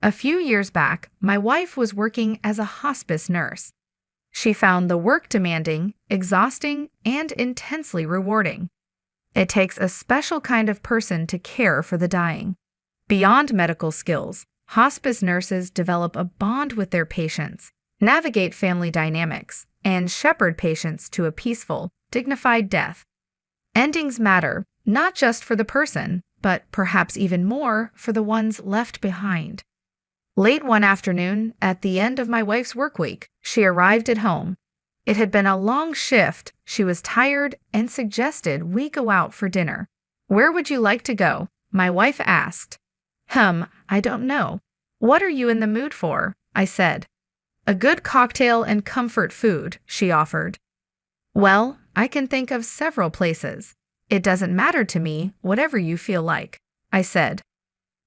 A few years back, my wife was working as a hospice nurse. She found the work demanding, exhausting, and intensely rewarding. It takes a special kind of person to care for the dying. Beyond medical skills, hospice nurses develop a bond with their patients, navigate family dynamics, and shepherd patients to a peaceful, dignified death. Endings matter, not just for the person, but perhaps even more for the ones left behind. Late one afternoon, at the end of my wife's work week, she arrived at home. It had been a long shift, she was tired, and suggested we go out for dinner. "Where would you like to go?" my wife asked. I don't know. What are you in the mood for?" I said. "A good cocktail and comfort food," she offered. "Well, I can think of several places. It doesn't matter to me, whatever you feel like," I said.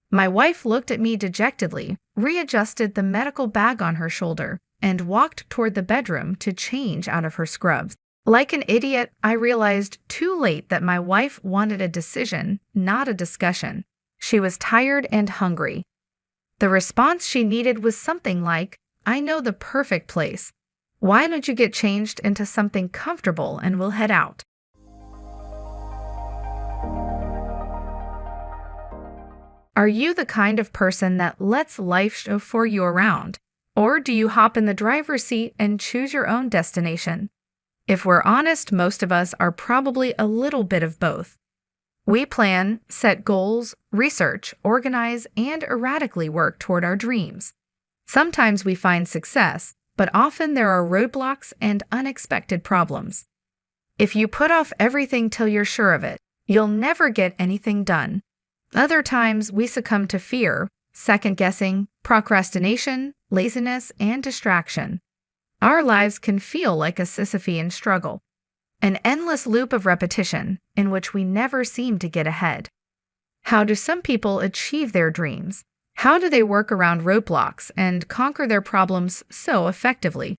My wife looked at me dejectedly, readjusted the medical bag on her shoulder, and walked toward the bedroom to change out of her scrubs. Like an idiot, I realized too late that my wife wanted a decision, not a discussion. She was tired and hungry. The response she needed was something like, "I know the perfect place. Why don't you get changed into something comfortable and we'll head out?" Are you the kind of person that lets life chauffeur you around? Or do you hop in the driver's seat and choose your own destination? If we're honest, most of us are probably a little bit of both. We plan, set goals, research, organize, and erratically work toward our dreams. Sometimes we find success, but often there are roadblocks and unexpected problems. If you put off everything till you're sure of it, you'll never get anything done. Other times, we succumb to fear, second-guessing, procrastination, laziness, and distraction. Our lives can feel like a Sisyphean struggle, an endless loop of repetition in which we never seem to get ahead. How do some people achieve their dreams? How do they work around roadblocks and conquer their problems so effectively?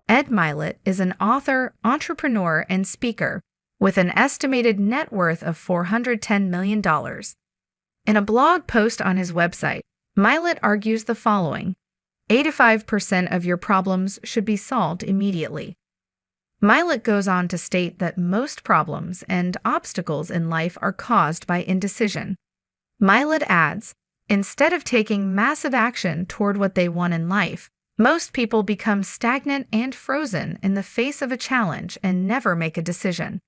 Ed Mylett is an author, entrepreneur, and speaker with an estimated net worth of $410 million. In a blog post on his website, Mylett argues the following: 85% of your problems should be solved immediately. Mylett goes on to state that most problems and obstacles in life are caused by indecision. Mylett adds, instead of taking massive action toward what they want in life, most people become stagnant and frozen in the face of a challenge and never make a decision.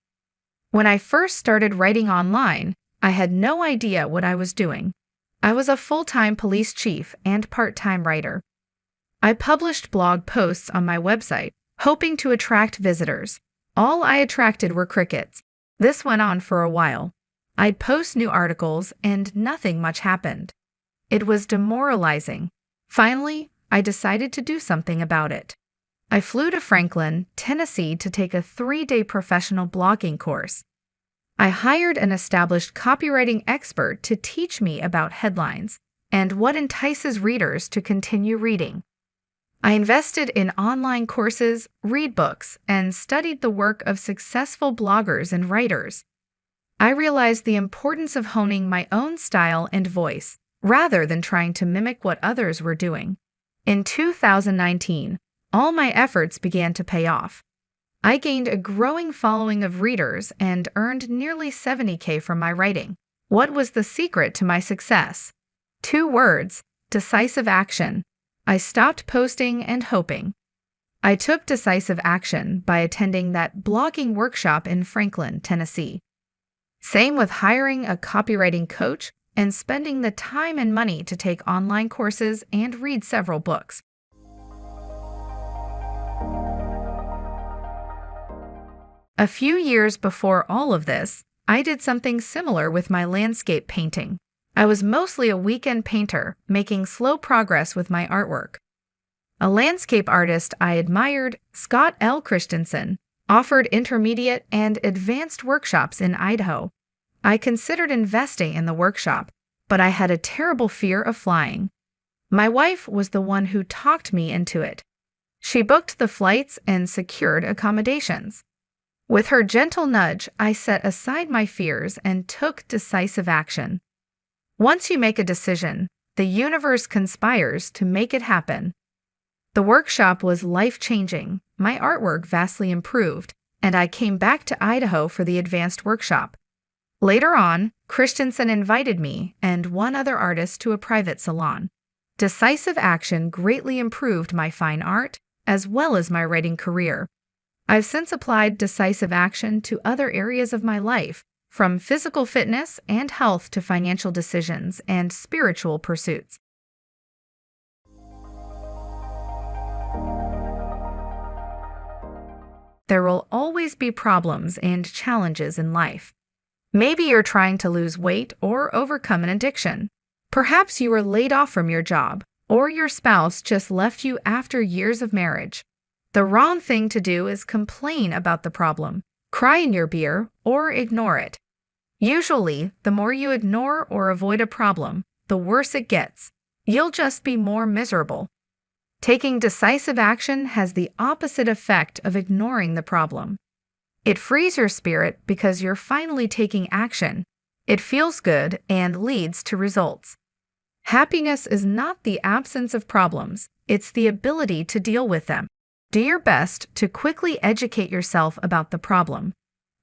When I first started writing online, I had no idea what I was doing. I was a full-time police chief and part-time writer. I published blog posts on my website, hoping to attract visitors. All I attracted were crickets. This went on for a while. I'd post new articles and nothing much happened. It was demoralizing. Finally, I decided to do something about it. I flew to Franklin, Tennessee to take a 3-day professional blogging course. I hired an established copywriting expert to teach me about headlines and what entices readers to continue reading. I invested in online courses, read books, and studied the work of successful bloggers and writers. I realized the importance of honing my own style and voice, rather than trying to mimic what others were doing. In 2019, all my efforts began to pay off. I gained a growing following of readers and earned nearly $70K from my writing. What was the secret to my success? 2 words: decisive action. I stopped posting and hoping. I took decisive action by attending that blogging workshop in Franklin, Tennessee. Same with hiring a copywriting coach and spending the time and money to take online courses and read several books. A few years before all of this, I did something similar with my landscape painting. I was mostly a weekend painter, making slow progress with my artwork. A landscape artist I admired, Scott L. Christensen, offered intermediate and advanced workshops in Idaho. I considered investing in the workshop, but I had a terrible fear of flying. My wife was the one who talked me into it. She booked the flights and secured accommodations. With her gentle nudge, I set aside my fears and took decisive action. Once you make a decision, the universe conspires to make it happen. The workshop was life-changing, my artwork vastly improved, and I came back to Idaho for the advanced workshop. Later on, Christensen invited me and one other artist to a private salon. Decisive action greatly improved my fine art, as well as my writing career. I've since applied decisive action to other areas of my life, from physical fitness and health to financial decisions and spiritual pursuits. There will always be problems and challenges in life. Maybe you're trying to lose weight or overcome an addiction. Perhaps you were laid off from your job, or your spouse just left you after years of marriage. The wrong thing to do is complain about the problem, cry in your beer, or ignore it. Usually, the more you ignore or avoid a problem, the worse it gets. You'll just be more miserable. Taking decisive action has the opposite effect of ignoring the problem. It frees your spirit because you're finally taking action. It feels good and leads to results. Happiness is not the absence of problems, it's the ability to deal with them. Do your best to quickly educate yourself about the problem.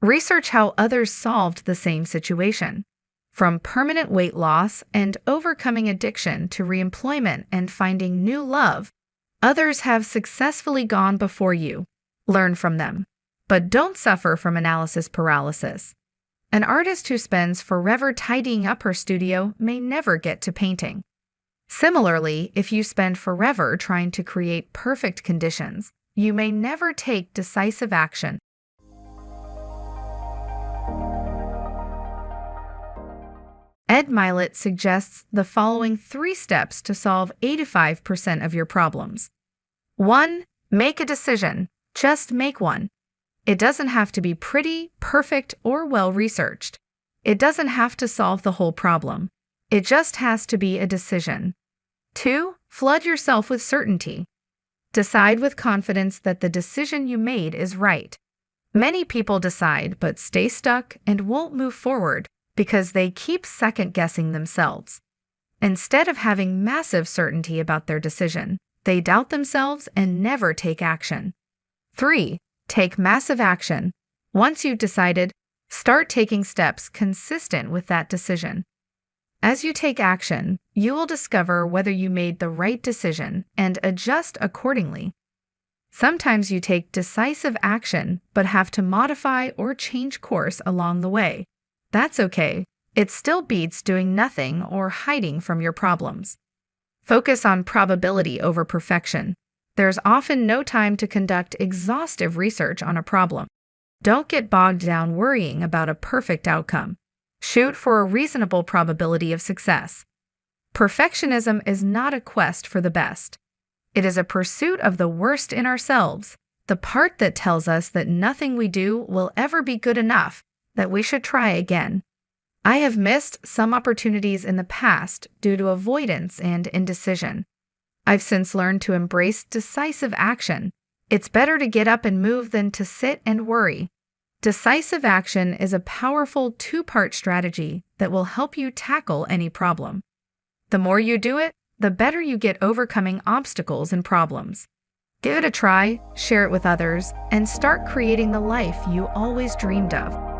Research how others solved the same situation. From permanent weight loss and overcoming addiction to reemployment and finding new love, others have successfully gone before you. Learn from them. But don't suffer from analysis paralysis. An artist who spends forever tidying up her studio may never get to painting. Similarly, if you spend forever trying to create perfect conditions, you may never take decisive action. Ed Mylett suggests the following 3 steps to solve 85% of your problems. 1. Make a decision. Just make one. It doesn't have to be pretty, perfect, or well-researched. It doesn't have to solve the whole problem. It just has to be a decision. 2. Flood yourself with certainty. Decide with confidence that the decision you made is right. Many people decide but stay stuck and won't move forward because they keep second-guessing themselves. Instead of having massive certainty about their decision, they doubt themselves and never take action. 3. Take massive action. Once you've decided, start taking steps consistent with that decision. As you take action, you will discover whether you made the right decision and adjust accordingly. Sometimes you take decisive action but have to modify or change course along the way. That's okay. It still beats doing nothing or hiding from your problems. Focus on probability over perfection. There's often no time to conduct exhaustive research on a problem. Don't get bogged down worrying about a perfect outcome. Shoot for a reasonable probability of success. Perfectionism is not a quest for the best. It is a pursuit of the worst in ourselves, the part that tells us that nothing we do will ever be good enough, that we should try again. I have missed some opportunities in the past due to avoidance and indecision. I've since learned to embrace decisive action. It's better to get up and move than to sit and worry. Decisive action is a powerful 2-part strategy that will help you tackle any problem. The more you do it, the better you get overcoming obstacles and problems. Give it a try, share it with others, and start creating the life you always dreamed of.